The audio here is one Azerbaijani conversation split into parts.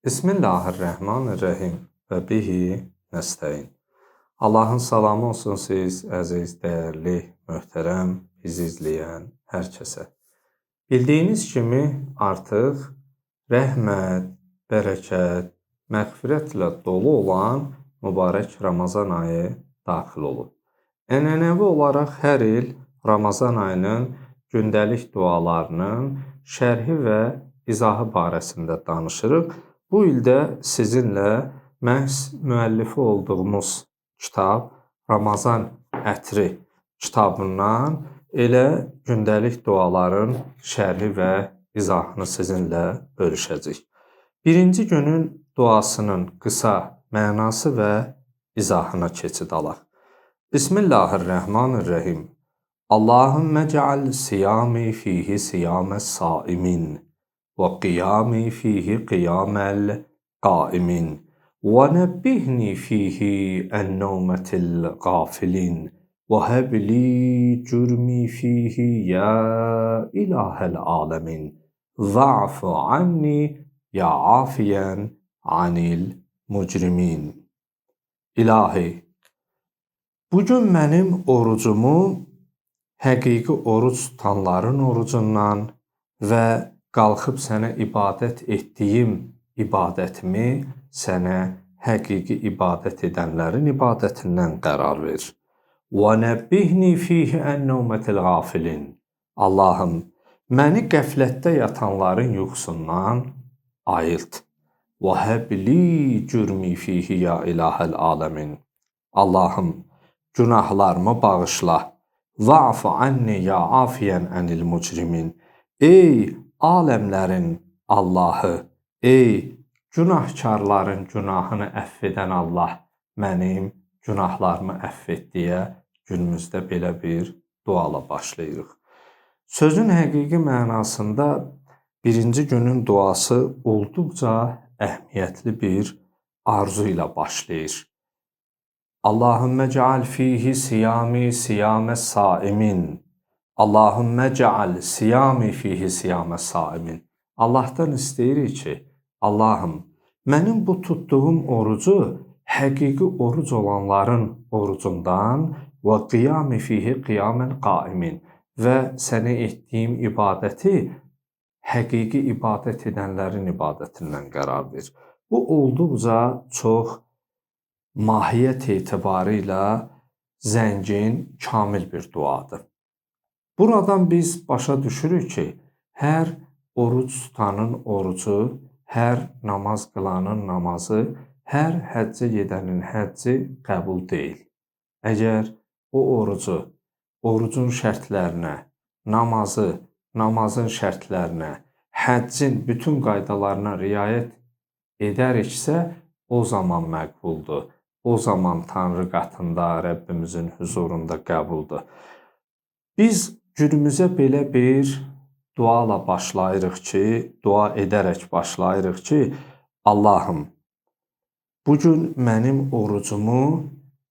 Bismillahirrahmanirrahim və bihi nəstəyin. Allahın salamı olsun siz, əziz, dəyərli, möhtərəm, bizi izləyən hər kəsə. Bildiyiniz kimi artıq rəhmət, bərəkət, məğfirətlə dolu olan mübarək Ramazan ayı daxil olub. Ənənəvi olaraq hər il Ramazan ayının gündəlik dualarının şərhi və izahı barəsində danışırıq. Bu ildə sizinlə məhz müəllifi olduğumuz kitab Ramazan Ətri kitabından elə gündəlik duaların şərhi və izahını sizinlə bölüşəcəyik. Birinci günün duasının qısa mənası və izahına keçid alaq. Bismillahirrahmanirrahim. Allahümmə cəal siyami fihi siyaməs saimin وقيامي فيه قيام القائمين ونبهني فيه عن نومة الغافلين وهب لي جرمي فيه يا إله العالمين واعف عني يا عافيا عن المجرمين. İlahi, bugün mənim orucumu həqiqi oruc tutanların orucundan və qalxıb sənə ibadət etdiyim ibadətimi sənə həqiqi ibadət edənlərin ibadətindən qərar ver. وَنَبِّهْنِي فِيهِ أَنْ نَوْمَةِ الْغَافِلِينَ. Allahım, məni qəflətdə yatanların yuxusundan ayılt. وَهَبْ لِي جُرْمِي فِيهِ يَا إِلَٰهَ الْعَالَمِينَ. Allahım, günahlarımı bağışla. وَاعْفُ عَنِّي يَا عَافِيًا عَنِ الْمُجْرِمِينَ. Ey aləmlərin Allahı, ey günahkarların günahını əfv edən Allah, mənim günahlarımı əfv et deyə günümüzdə belə bir duala başlayırıq. Sözün həqiqi mənasında birinci günün duası olduqca əhəmiyyətli bir arzu ilə başlayır. Allahümmə cəal fihi siyami siyaməs saimin. Allahümmə cəal siyami fihi siyaməs saimin. Allahdan istəyirik ki, Allahım, mənim bu tutduğum orucu həqiqi oruc olanların orucundan və qiyami fihi qiyamən qaimin və sənə etdiyim ibadəti həqiqi ibadət edənlərin ibadətindən qərar ver. Bu olduqca çox mahiyyət etibarı ilə zəngin, kamil bir duadır. Buradan biz başa düşürük ki, hər oruc tutanın orucu, hər namaz qılanın namazı, hər həccə gedənin həcci qəbul deyil. Əgər o orucu, orucun şərtlərinə, namazı, namazın şərtlərinə, həccin bütün qaydalarına riayət edəriksə, o zaman məqbuldur. O zaman Tanrı qatında, Rəbbimizin huzurunda qəbuldur. Biz günümüzə belə bir duala başlayırıq ki, dua edərək başlayırıq ki, Allahım, bugün mənim orucumu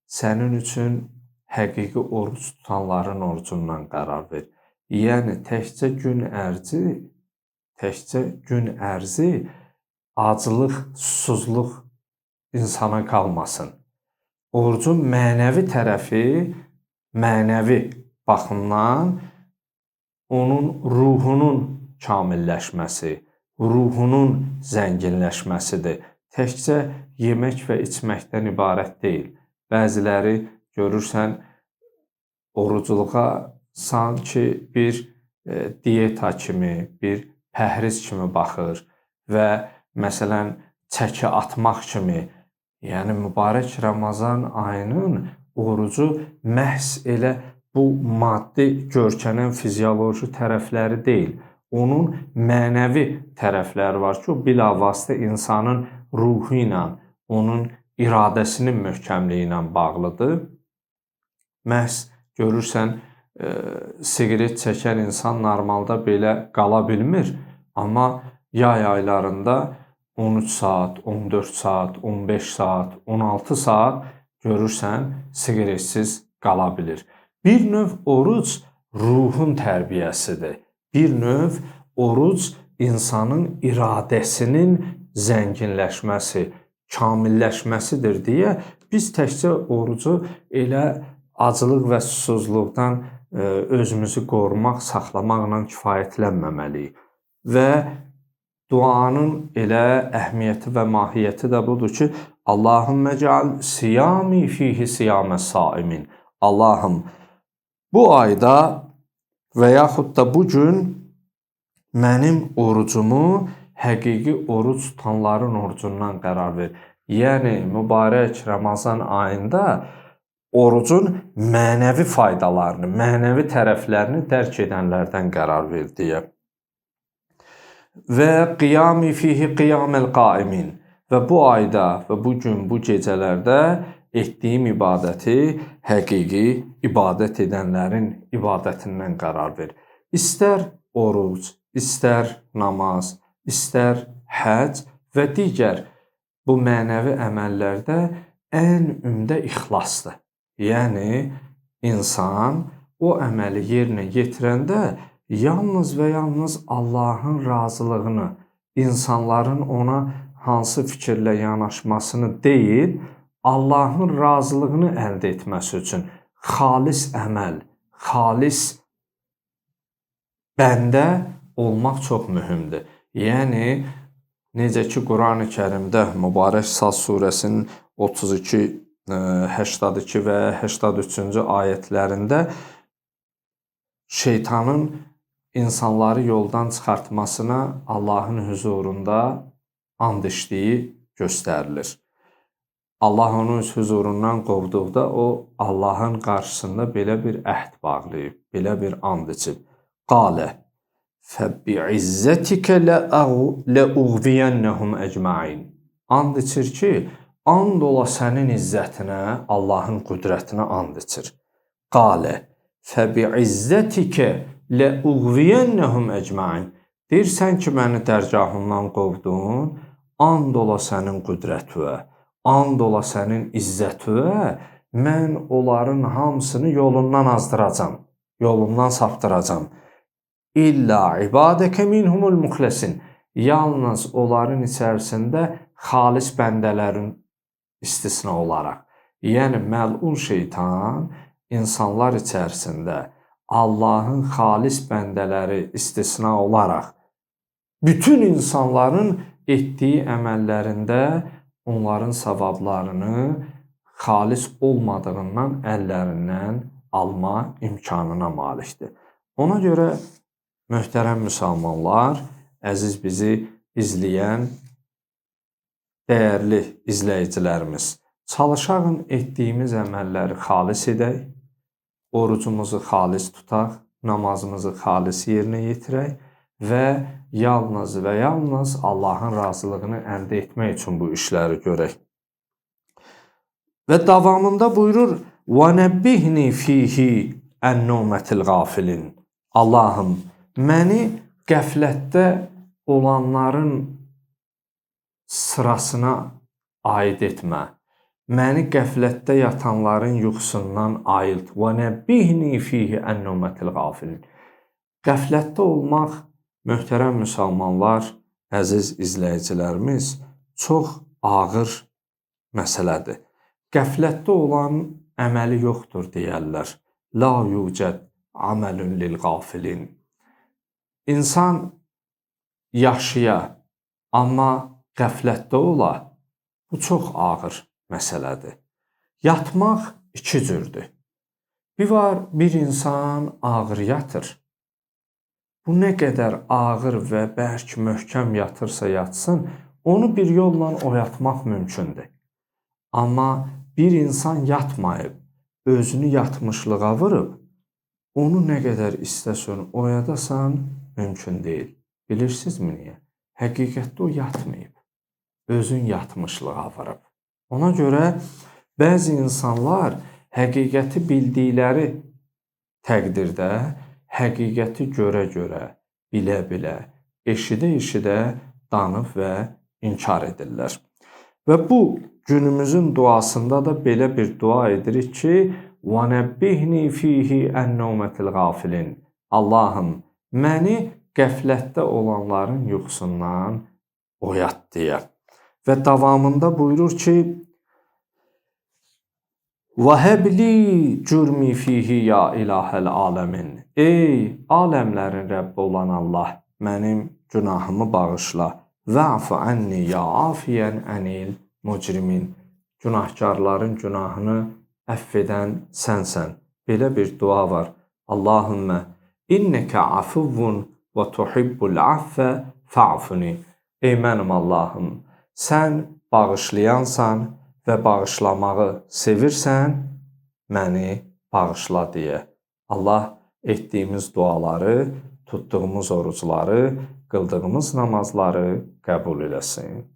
sənin üçün həqiqi oruc tutanların orucundan qərar ver. Yəni, təkcə gün ərzi aclıq, susuzluq insana qalmasın. Orucun mənəvi tərəfi, mənəvi baxımdan onun ruhunun kamilləşməsi, ruhunun zənginləşməsidir. Təkcə yemək və içməkdən ibarət deyil. Bəziləri görürsən, oruculuğa sanki bir diyeta kimi, bir pəhriz kimi baxır və məsələn, çəki atmaq kimi, yəni mübarək Ramazan ayının orucu məhz elə bu maddi görkənən fizioloji tərəfləri deyil. Onun mənəvi tərəfləri var ki, o bilavasitə insanın ruhu ilə, onun iradəsinin möhkəmliyi ilə bağlıdır. Məhz görürsən, siqaret çəkən insan normalda belə qala bilmir, amma yay aylarında 13 saat, 14 saat, 15 saat, 16 saat görürsən, siqaretsiz qala bilir. Bir növ oruc ruhun tərbiyəsidir. Bir növ oruc insanın iradəsinin zənginləşməsi, kamilləşməsidir deyə biz təkcə orucu elə aclıq və susuzluqdan özümüzü qorumaq, saxlamaqla kifayətlənməməliyik. Və duanın elə əhəmiyyəti və mahiyyəti də budur ki, Allahümmə cəal siyami fihi siyamə saimin. Allahım, bu ayda və yaxud da bu gün mənim orucumu həqiqi oruc tutanların orucundan qərar ver. Yəni, mübarək Ramazan ayında orucun mənəvi faydalarını, mənəvi tərəflərini dərk edənlərdən qərar ver deyə. Və qiyami fihi qiyaməl qaimin. Və bu ayda və bu gün, bu gecələrdə etdiyim ibadəti həqiqi ibadət edənlərin ibadətindən qərar ver. İstər oruc, istər namaz, istər həcc və digər bu mənəvi əməllərdə ən ümdə ixlasdır. Yəni, insan o əməli yerinə yetirəndə yalnız və yalnız Allahın razılığını, insanların ona hansı fikirlə yanaşmasını deyil, Allahın razılığını əldə etməsi üçün xalis əməl, xalis bəndə olmaq çox mühümdür. Yəni, necə ki, Quran-ı Kərimdə Mübarək Sad surəsinin 32, 82 və 83-cü ayətlərində şeytanın insanları yoldan çıxartmasına Allahın huzurunda and içdiyi göstərilir. Allah onun huzurundan qovduqda o Allahın qarşısında belə bir əhd bağlayıb, belə bir and içib. Qalə fəbi'izzətikə ləuğviyənnəhum əcmain. And içir ki, and ola sənin izzətinə, Allahın qüdrətinə and içir. Qalə fəbi'izzətikə ləuğviyənnəhum əcmain. Deyirsən ki, məni dərgahından qovdun, and ola sənin qüdrətüə, and ola sənin izzətüə, mən onların hamısını yolundan azdıracam, yolundan saptıracam. İlla ibadəkə minhumul muxləsin. Yalnız onların içərisində xalis bəndələrin istisna olaraq. Yəni, məlun şeytan insanlar içərisində Allahın xalis bəndələri istisna olaraq bütün insanların etdiyi əməllərində onların savablarını xalis olmadığından əllərindən alma imkanına malikdir. Ona görə möhtərəm müsəlmanlar, əziz bizi izləyən dəyərli izləyicilərimiz, çalışağın etdiyimiz əməlləri xalis edək, orucumuzu xalis tutaq, namazımızı xalis yerinə yetirək və yalnız və yalnız Allahın razılığını əldə etmək üçün bu işləri görək. Və davamında buyurur, وَنَبِّهْنِ فِيهِ اَنْنُومَةِ الْغَافِلِينَ. Allahım, məni qəflətdə olanların sırasına aid etmə. Məni qəflətdə yatanların yuxusundan ayılt. وَنَبِّهْنِ فِيهِ اَنْنُومَةِ الْغَافِلِينَ. Qəflətdə olmaq, möhtərəm müsəlmanlar, əziz izləyicilərimiz, çox ağır məsələdir. Qəflətdə olan əməli yoxdur deyərlər. La yucəd əməlun lil-qafilin. İnsan yaşaya, amma qəflətdə ola, bu çox ağır məsələdir. Yatmaq iki cürdür. Bir insan ağır yatır. Bu nə qədər ağır və bərk möhkəm yatırsa yatsın, onu bir yolla oyatmaq mümkündür. Amma bir insan yatmayıb, özünü yatmışlığa vurub, onu nə qədər istəsən oyadasan, mümkün deyil. Bilirsinizmi niyə? Həqiqətdə o yatmayıb, özün yatmışlığa vurub. Ona görə bəzi insanlar həqiqəti bildikləri təqdirdə, həqiqəti görə-görə, bilə-bilə, eşidə-eşidə danıb və inkar edirlər. Və bu günümüzün duasında da belə bir dua edirik ki, وَنَبِّهْنِ فِيهِ اَنَّوْمَةِ الْغَافِلِينَ. Allahım, məni qəflətdə olanların yuxusundan oyat deyə. Və davamında buyurur ki: "Vəhəbli cürmi fihi ya ilahəl aləmin." Ey aləmlərin Rəbbi olan Allah, mənim günahımı bağışla. Və'fu anni ya afiyən anil mucrimin. Günahkarların günahını əff edən sənsən. Belə bir dua var. Allahümmə innəkə afuvvun və tuhibbul affə fa'funi. Ey mənim Allahım, sən bağışlayansan və bağışlamağı sevirsən, məni bağışla deyə. Allah etdiyimiz duaları, tutduğumuz orucları, qıldığımız namazları qəbul eləsin.